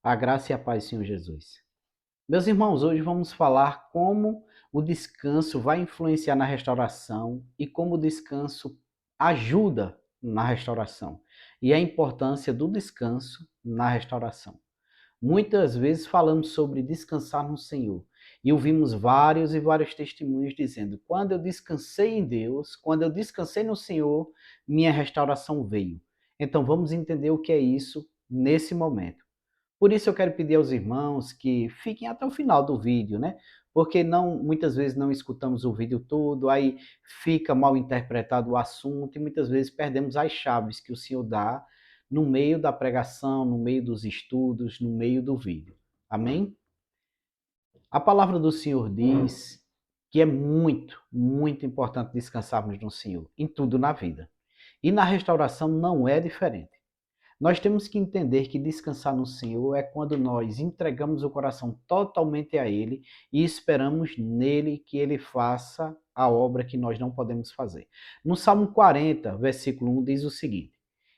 A graça e a paz, Senhor Jesus. Meus irmãos, hoje vamos falar como o descanso vai influenciar na restauração e como o descanso ajuda na restauração e a importância do descanso na restauração. Muitas vezes falamos sobre descansar no Senhor e ouvimos vários e vários testemunhos dizendo: quando eu descansei em Deus, quando eu descansei no Senhor, minha restauração veio. Então vamos entender o que é isso nesse momento. Por isso eu quero pedir aos irmãos que fiquem até o final do vídeo, né? Porque muitas vezes não escutamos o vídeo todo, aí fica mal interpretado o assunto e muitas vezes perdemos as chaves que o Senhor dá no meio da pregação, no meio dos estudos, no meio do vídeo. Amém? A palavra do Senhor diz que é muito, muito importante descansarmos no Senhor, em tudo na vida. E na restauração não é diferente. Nós temos que entender que descansar no Senhor é quando nós entregamos o coração totalmente a Ele e esperamos nele que Ele faça a obra que nós não podemos fazer. No Salmo 40, versículo 1, diz o seguinte: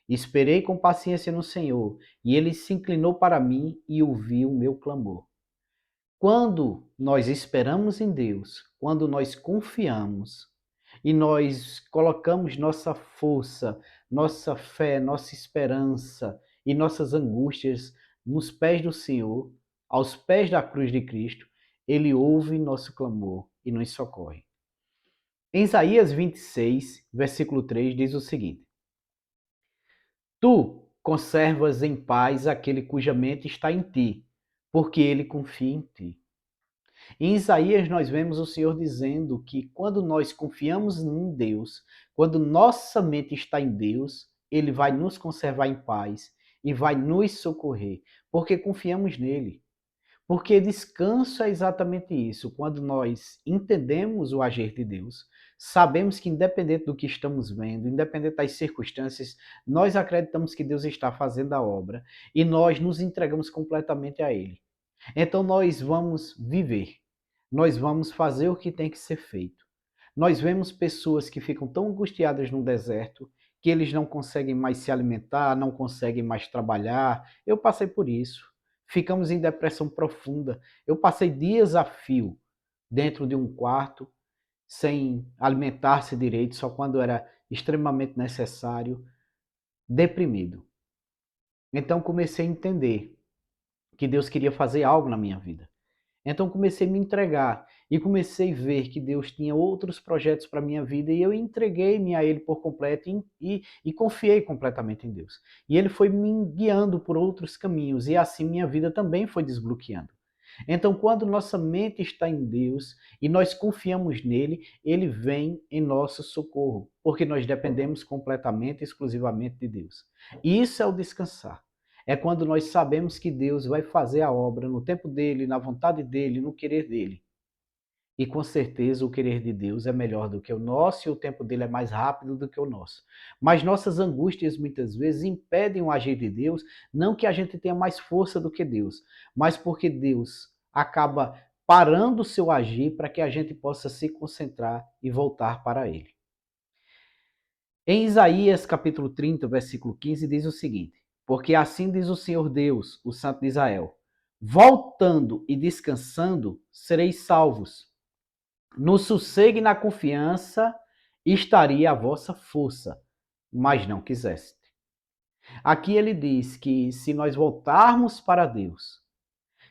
Esperei com paciência no Senhor, e Ele se inclinou para mim e ouviu o meu clamor. Quando nós esperamos em Deus, quando nós confiamos e nós colocamos nossa força, nossa fé, nossa esperança e nossas angústias nos pés do Senhor, aos pés da cruz de Cristo, Ele ouve nosso clamor e nos socorre. Em Isaías 26, versículo 3, diz o seguinte: Tu conservas em paz aquele cuja mente está em ti, porque ele confia em ti. Em Isaías, nós vemos o Senhor dizendo que quando nós confiamos em Deus, quando nossa mente está em Deus, Ele vai nos conservar em paz e vai nos socorrer, porque confiamos nele. Porque descanso é exatamente isso. Quando nós entendemos o agir de Deus, sabemos que, independente do que estamos vendo, independente das circunstâncias, nós acreditamos que Deus está fazendo a obra e nós nos entregamos completamente a Ele. Então nós vamos viver, nós vamos fazer o que tem que ser feito. Nós vemos pessoas que ficam tão angustiadas no deserto que eles não conseguem mais se alimentar, não conseguem mais trabalhar. Eu passei por isso. Ficamos em depressão profunda. Eu passei dias a fio dentro de um quarto, sem alimentar-se direito, só quando era extremamente necessário, deprimido. Então comecei a entender que Deus queria fazer algo na minha vida. Então comecei a me entregar e comecei a ver que Deus tinha outros projetos para a minha vida e eu entreguei-me a Ele por completo e confiei completamente em Deus. E Ele foi me guiando por outros caminhos e assim minha vida também foi desbloqueando. Então, quando nossa mente está em Deus e nós confiamos nele, ele vem em nosso socorro, porque nós dependemos completamente, exclusivamente de Deus. E isso é o descansar. É quando nós sabemos que Deus vai fazer a obra no tempo dele, na vontade dele, no querer dele. E com certeza o querer de Deus é melhor do que o nosso e o tempo dele é mais rápido do que o nosso. Mas nossas angústias muitas vezes impedem o agir de Deus, não que a gente tenha mais força do que Deus, mas porque Deus acaba parando o seu agir para que a gente possa se concentrar e voltar para ele. Em Isaías capítulo 30, versículo 15, diz o seguinte: Porque assim diz o Senhor Deus, o Santo de Israel: Voltando e descansando, sereis salvos. No sossego e na confiança estaria a vossa força, mas não quiseste. Aqui ele diz que se nós voltarmos para Deus,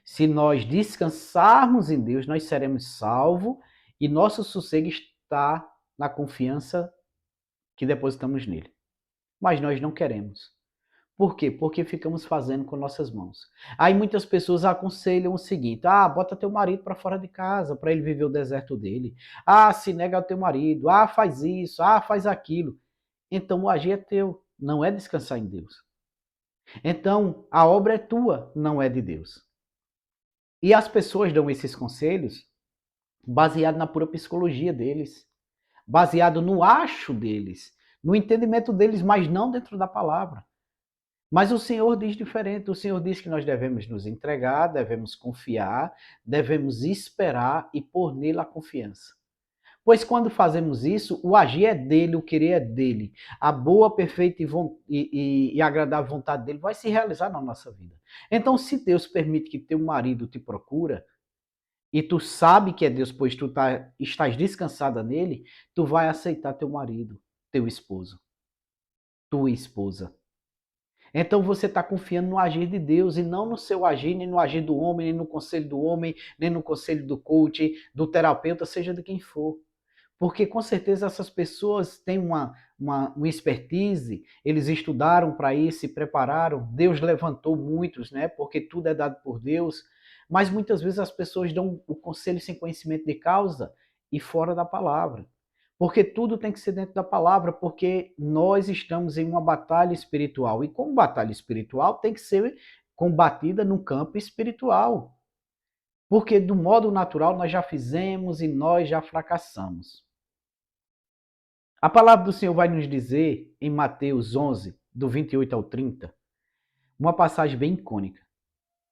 se nós descansarmos em Deus, nós seremos salvos e nosso sossego está na confiança que depositamos nele. Mas nós não queremos. Por quê? Porque ficamos fazendo com nossas mãos. Aí muitas pessoas aconselham o seguinte: bota teu marido para fora de casa, para ele viver o deserto dele. Se nega ao teu marido. Faz isso. Faz aquilo. Então o agir é teu, não é descansar em Deus. Então a obra é tua, não é de Deus. E as pessoas dão esses conselhos baseado na pura psicologia deles, baseado no acho deles, no entendimento deles, mas não dentro da palavra. Mas o Senhor diz diferente. O Senhor diz que nós devemos nos entregar, devemos confiar, devemos esperar e pôr nele a confiança. Pois quando fazemos isso, o agir é dele, o querer é dele. A boa, perfeita e agradável vontade dele vai se realizar na nossa vida. Então, se Deus permite que teu marido te procura, e tu sabe que é Deus, pois tu estás descansada nele, tu vai aceitar teu marido, teu esposo, tua esposa. Então você está confiando no agir de Deus e não no seu agir, nem no agir do homem, nem no conselho do homem, nem no conselho do coach, do terapeuta, seja de quem for. Porque com certeza essas pessoas têm uma expertise, eles estudaram para isso, se prepararam, Deus levantou muitos, né? Porque tudo é dado por Deus, mas muitas vezes as pessoas dão o conselho sem conhecimento de causa e fora da palavra. Porque tudo tem que ser dentro da palavra, porque nós estamos em uma batalha espiritual. E como batalha espiritual tem que ser combatida no campo espiritual. Porque do modo natural nós já fizemos e nós já fracassamos. A palavra do Senhor vai nos dizer, em Mateus 11, do 28 ao 30, uma passagem bem icônica,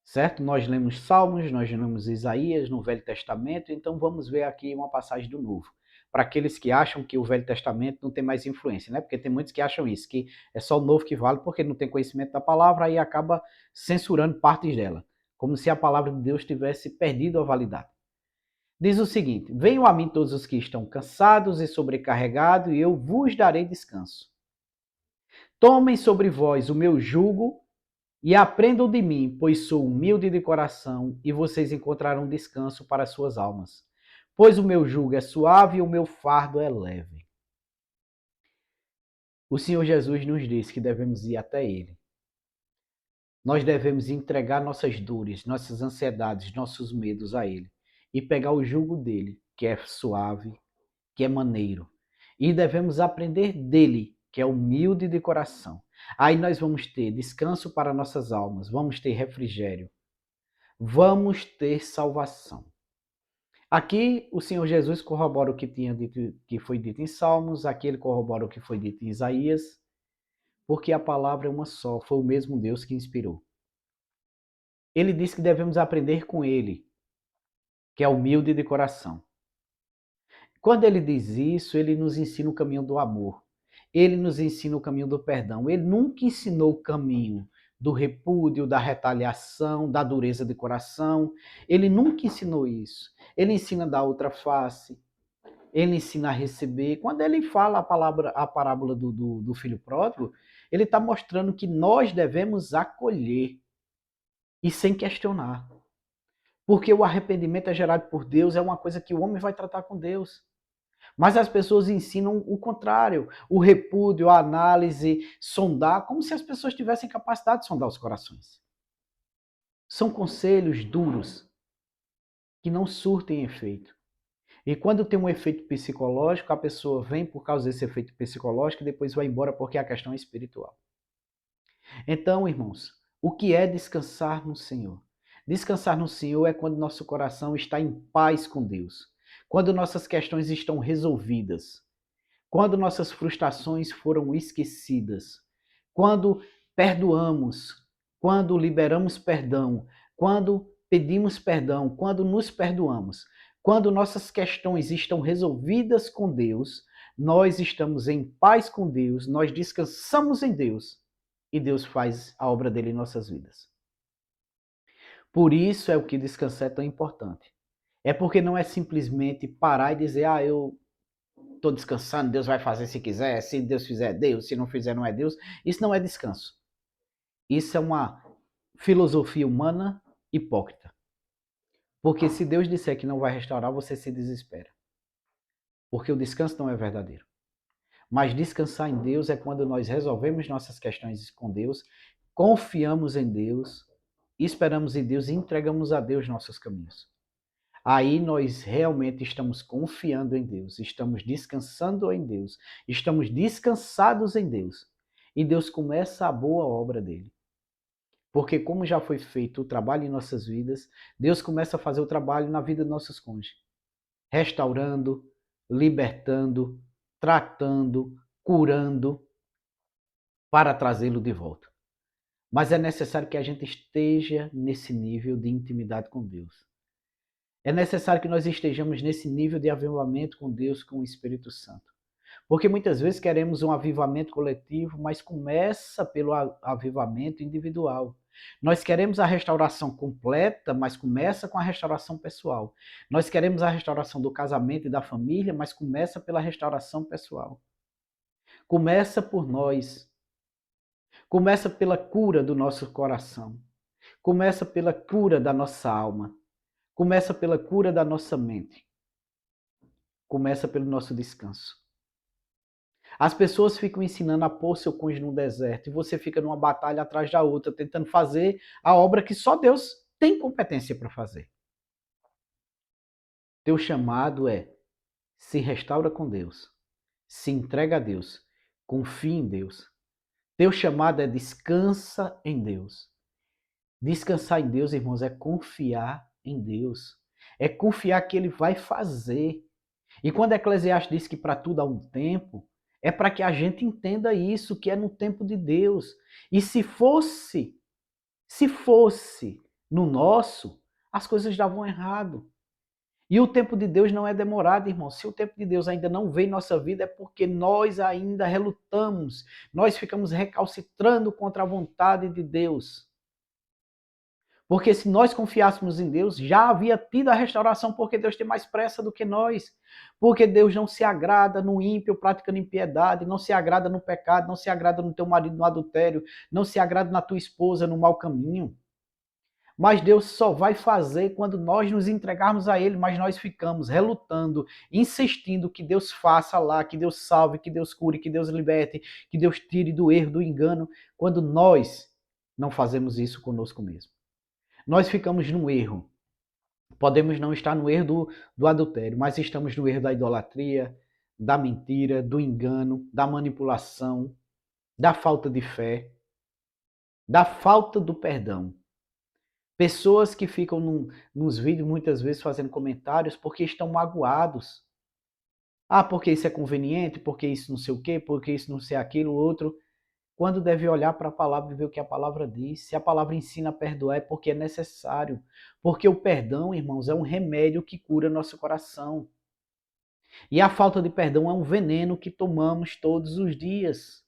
certo? Nós lemos Salmos, nós lemos Isaías no Velho Testamento, então vamos ver aqui uma passagem do Novo. Para aqueles que acham que o Velho Testamento não tem mais influência, né? Porque tem muitos que acham isso, que é só o Novo que vale porque não tem conhecimento da palavra, aí acaba censurando partes dela, como se a palavra de Deus tivesse perdido a validade. Diz o seguinte: venham a mim todos os que estão cansados e sobrecarregados, e eu vos darei descanso. Tomem sobre vós o meu jugo e aprendam de mim, pois sou humilde de coração, e vocês encontrarão descanso para as suas almas. Pois o meu jugo é suave e o meu fardo é leve. O Senhor Jesus nos disse que devemos ir até Ele. Nós devemos entregar nossas dores, nossas ansiedades, nossos medos a Ele e pegar o jugo dele, que é suave, que é maneiro. E devemos aprender dele, que é humilde de coração. Aí nós vamos ter descanso para nossas almas, vamos ter refrigério, vamos ter salvação. Aqui o Senhor Jesus corrobora o que tinha dito, que foi dito em Salmos, aqui ele corrobora o que foi dito em Isaías, porque a palavra é uma só, foi o mesmo Deus que inspirou. Ele diz que devemos aprender com ele, que é humilde de coração. Quando ele diz isso, ele nos ensina o caminho do amor. Ele nos ensina o caminho do perdão. Ele nunca ensinou o caminho do repúdio, da retaliação, da dureza de coração. Ele nunca ensinou isso. Ele ensina da outra face. Ele ensina a receber. Quando ele fala a parábola do filho pródigo, ele está mostrando que nós devemos acolher e sem questionar. Porque o arrependimento é gerado por Deus, é uma coisa que o homem vai tratar com Deus. Mas as pessoas ensinam o contrário, o repúdio, a análise, sondar, como se as pessoas tivessem capacidade de sondar os corações. São conselhos duros que não surtem efeito. E quando tem um efeito psicológico, a pessoa vem por causa desse efeito psicológico e depois vai embora porque a questão é espiritual. Então, irmãos, o que é descansar no Senhor? Descansar no Senhor é quando nosso coração está em paz com Deus, quando nossas questões estão resolvidas, quando nossas frustrações foram esquecidas, quando perdoamos, quando liberamos perdão, quando pedimos perdão, quando nos perdoamos, quando nossas questões estão resolvidas com Deus, nós estamos em paz com Deus, nós descansamos em Deus e Deus faz a obra dele em nossas vidas. Por isso é o que descansar é tão importante. É porque não é simplesmente parar e dizer, eu estou descansando, Deus vai fazer se quiser, se Deus fizer é Deus, se não fizer não é Deus. Isso não é descanso. Isso é uma filosofia humana hipócrita. Porque se Deus disser que não vai restaurar, você se desespera. Porque o descanso não é verdadeiro. Mas descansar em Deus é quando nós resolvemos nossas questões com Deus, confiamos em Deus, esperamos em Deus e entregamos a Deus nossos caminhos. Aí nós realmente estamos confiando em Deus, estamos descansando em Deus, estamos descansados em Deus. E Deus começa a boa obra dele. Porque como já foi feito o trabalho em nossas vidas, Deus começa a fazer o trabalho na vida dos nossos cônjuges. Restaurando, libertando, tratando, curando, para trazê-lo de volta. Mas é necessário que a gente esteja nesse nível de intimidade com Deus. É necessário que nós estejamos nesse nível de avivamento com Deus, com o Espírito Santo. Porque muitas vezes queremos um avivamento coletivo, mas começa pelo avivamento individual. Nós queremos a restauração completa, mas começa com a restauração pessoal. Nós queremos a restauração do casamento e da família, mas começa pela restauração pessoal. Começa por nós. Começa pela cura do nosso coração. Começa pela cura da nossa alma. Começa pela cura da nossa mente. Começa pelo nosso descanso. As pessoas ficam ensinando a pôr seu cônjuge no deserto e você fica numa batalha atrás da outra, tentando fazer a obra que só Deus tem competência para fazer. Teu chamado é: se restaura com Deus, se entrega a Deus, confia em Deus. Teu chamado é: descansa em Deus. Descansar em Deus, irmãos, é confiar em Deus. É confiar que Ele vai fazer. E quando Eclesiastes diz que para tudo há um tempo, é para que a gente entenda isso, que é no tempo de Deus. E se fosse no nosso, as coisas davam errado. E o tempo de Deus não é demorado, irmão. Se o tempo de Deus ainda não veio em nossa vida, é porque nós ainda relutamos. Nós ficamos recalcitrando contra a vontade de Deus. Porque se nós confiássemos em Deus, já havia tido a restauração, porque Deus tem mais pressa do que nós. Porque Deus não se agrada no ímpio praticando impiedade, não se agrada no pecado, não se agrada no teu marido no adultério, não se agrada na tua esposa no mau caminho. Mas Deus só vai fazer quando nós nos entregarmos a Ele, mas nós ficamos relutando, insistindo que Deus faça lá, que Deus salve, que Deus cure, que Deus liberte, que Deus tire do erro, do engano, quando nós não fazemos isso conosco mesmo. Nós ficamos no erro. Podemos não estar no erro do adultério, mas estamos no erro da idolatria, da mentira, do engano, da manipulação, da falta de fé, da falta do perdão. Pessoas que ficam nos vídeos muitas vezes fazendo comentários porque estão magoados. Ah, porque isso é conveniente, porque isso não sei o quê, porque isso não sei aquilo, outro. Quando deve olhar para a palavra e ver o que a palavra diz. Se a palavra ensina a perdoar é porque é necessário. Porque o perdão, irmãos, é um remédio que cura nosso coração. E a falta de perdão é um veneno que tomamos todos os dias.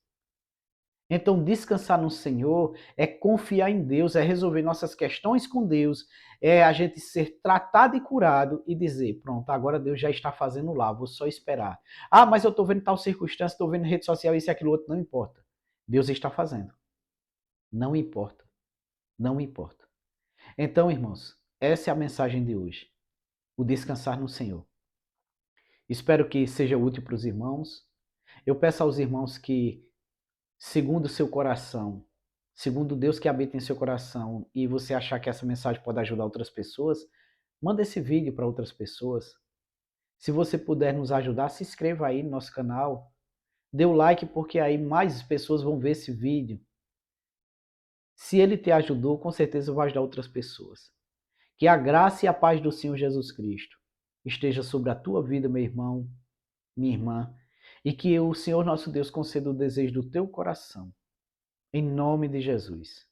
Então, descansar no Senhor é confiar em Deus, é resolver nossas questões com Deus, é a gente ser tratado e curado e dizer, pronto, agora Deus já está fazendo lá, vou só esperar. Ah, mas eu estou vendo tal circunstância, estou vendo rede social, isso e aquilo outro, não importa. Deus está fazendo. Não importa. Não importa. Então, irmãos, essa é a mensagem de hoje. O descansar no Senhor. Espero que seja útil para os irmãos. Eu peço aos irmãos que, segundo o seu coração, segundo Deus que habita em seu coração, e você achar que essa mensagem pode ajudar outras pessoas, manda esse vídeo para outras pessoas. Se você puder nos ajudar, se inscreva aí no nosso canal. Dê o like, porque aí mais pessoas vão ver esse vídeo. Se ele te ajudou, com certeza vai ajudar outras pessoas. Que a graça e a paz do Senhor Jesus Cristo esteja sobre a tua vida, meu irmão, minha irmã, e que o Senhor nosso Deus conceda o desejo do teu coração. Em nome de Jesus.